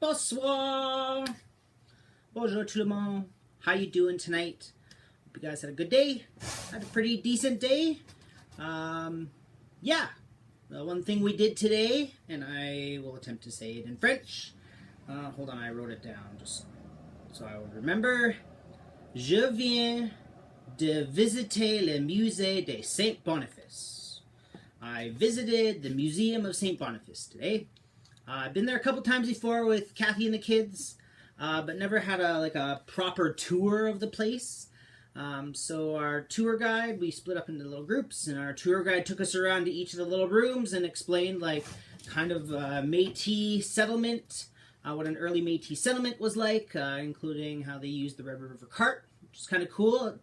Bonsoir. Bonjour tout le monde. How you doing tonight? Hope you guys had a good day. Had a pretty decent day. Yeah. The one thing we did today, and I will attempt to say it in French. Hold on, I wrote it down just so I would remember. Je viens de visiter le musée de Saint Boniface. I visited the Museum of Saint Boniface today. I've been there a couple times before with Kathy and the kids, but never had a proper tour of the place. So our tour guide, we split up into little groups, and our tour guide took us around to each of the little rooms and explained kind of Métis settlement, what an early Métis settlement was like, including how they used the Red River cart, which is kind of cool.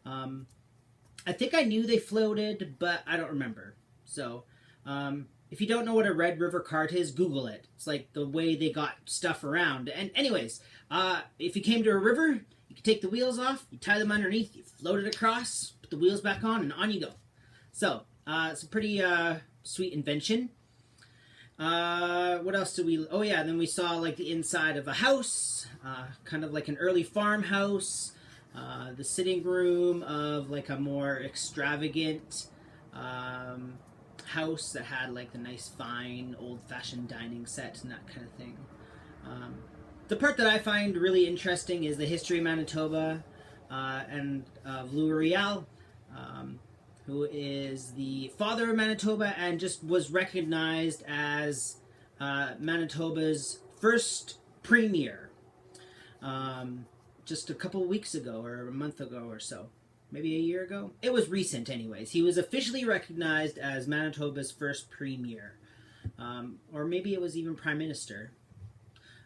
I think I knew they floated, but I don't remember. So, if you don't know what a Red River cart is, Google it. It's like the way they got stuff around. And anyways, if you came to a river, you could take the wheels off, you tie them underneath, you float it across, put the wheels back on, and on you go. So, it's a pretty sweet invention. What else did we... Oh yeah, then we saw the inside of a house, kind of like an early farmhouse, the sitting room of a more extravagant house that had the nice fine old-fashioned dining set and that kind of thing. The part that I find really interesting is the history of Manitoba and of Louis Riel, who is the father of Manitoba and just was recognized as Manitoba's first premier just a couple weeks ago or a month ago or so. Maybe a year ago? It was recent anyways. He was officially recognized as Manitoba's first premier. Or maybe it was even prime minister.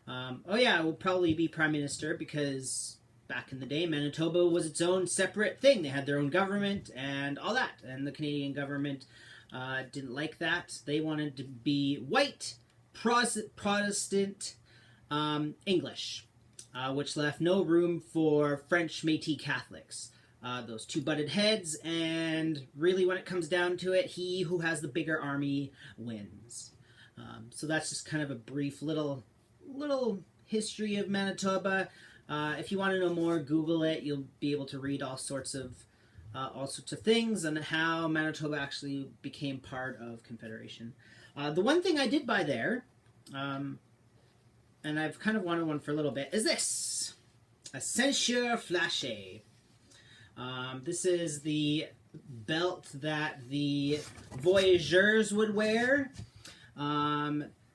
Oh yeah, it will probably be prime minister because back in the day Manitoba was its own separate thing. They had their own government and all that. And the Canadian government didn't like that. They wanted to be white, Protestant, English. Which left no room for French Métis Catholics. Those two butted heads, and really when it comes down to it, he who has the bigger army wins. So that's just kind of a brief little history of Manitoba. If you want to know more, Google it. You'll be able to read all sorts of things on how Manitoba actually became part of Confederation. The one thing I did buy there, and I've kind of wanted one for a little bit, is this. A ceinture fléchée. This is the belt that the voyageurs would wear.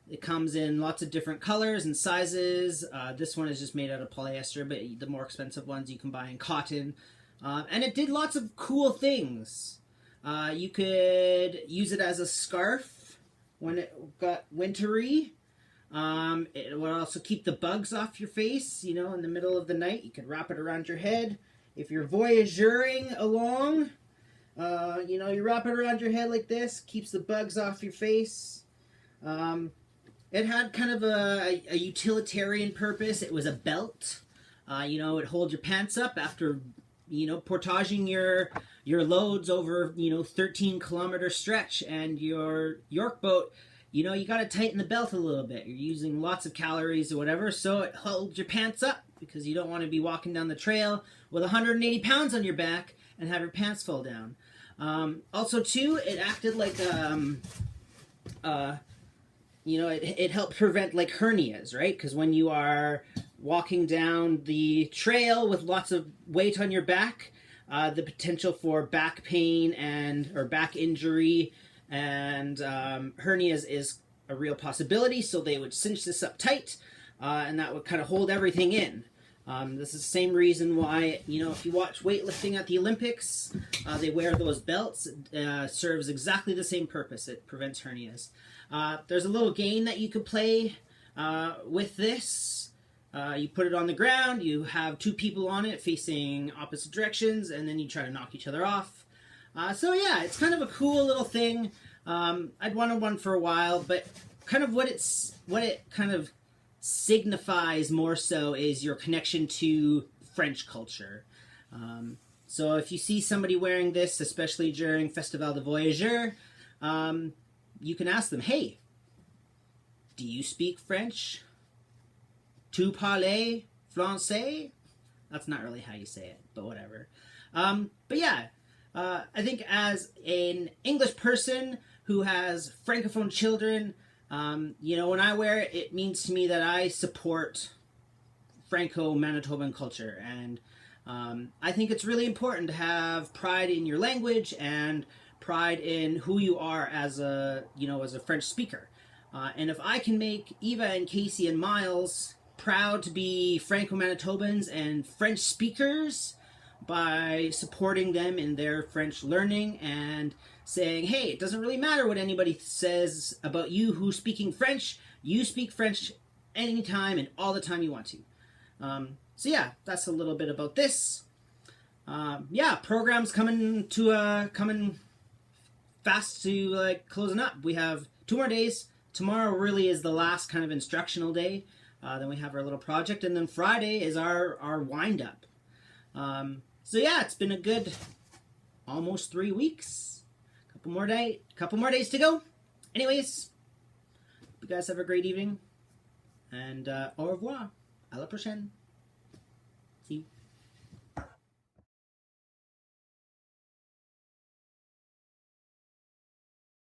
It comes in lots of different colors and sizes. This one is just made out of polyester, but the more expensive ones you can buy in cotton. And it did lots of cool things. You could use it as a scarf when it got wintry. It would also keep the bugs off your face, in the middle of the night. You could wrap it around your head. If you're voyageuring along, you wrap it around your head like this, keeps the bugs off your face. It had kind of a utilitarian purpose. It was a belt. It holds your pants up after, portaging your loads over, 13-kilometer stretch, and your York boat, you got to tighten the belt a little bit. You're using lots of calories or whatever, so it holds your pants up because you don't want to be walking down the trail with 180 pounds on your back and have your pants fall down. Also, too, it acted like, it helped prevent, hernias, right? Because when you are walking down the trail with lots of weight on your back, the potential for back pain or back injury and hernias is a real possibility, so they would cinch this up tight, and that would kind of hold everything in. This is the same reason why, if you watch weightlifting at the Olympics, they wear those belts. It serves exactly the same purpose. It prevents hernias. There's a little game that you could play with this. You put it on the ground, you have two people on it facing opposite directions, and then you try to knock each other off. So yeah, it's kind of a cool little thing. I'd wanted one for a while, but kind of what it kind of signifies more so is your connection to French culture. So if you see somebody wearing this, especially during Festival de Voyageurs, you can ask them, hey, do you speak French? Tu parles français? That's not really how you say it, but whatever. But yeah, I think as an English person who has Francophone children, when I wear it, it means to me that I support Franco-Manitoban culture. And I think it's really important to have pride in your language and pride in who you are as a French speaker. And if I can make Eva and Casey and Miles proud to be Franco-Manitobans and French speakers by supporting them in their French learning and saying, hey, it doesn't really matter what anybody says about you who's speaking French. You speak French anytime and all the time you want to. So yeah, that's a little bit about this. Programs coming fast to closing up. We have 2 more days. Tomorrow really is the last kind of instructional day. Then we have our little project, and then Friday is our wind up. So yeah, it's been a good almost 3 weeks. Couple more days to go. Anyways, you guys have a great evening, and au revoir. À la prochaine. See you.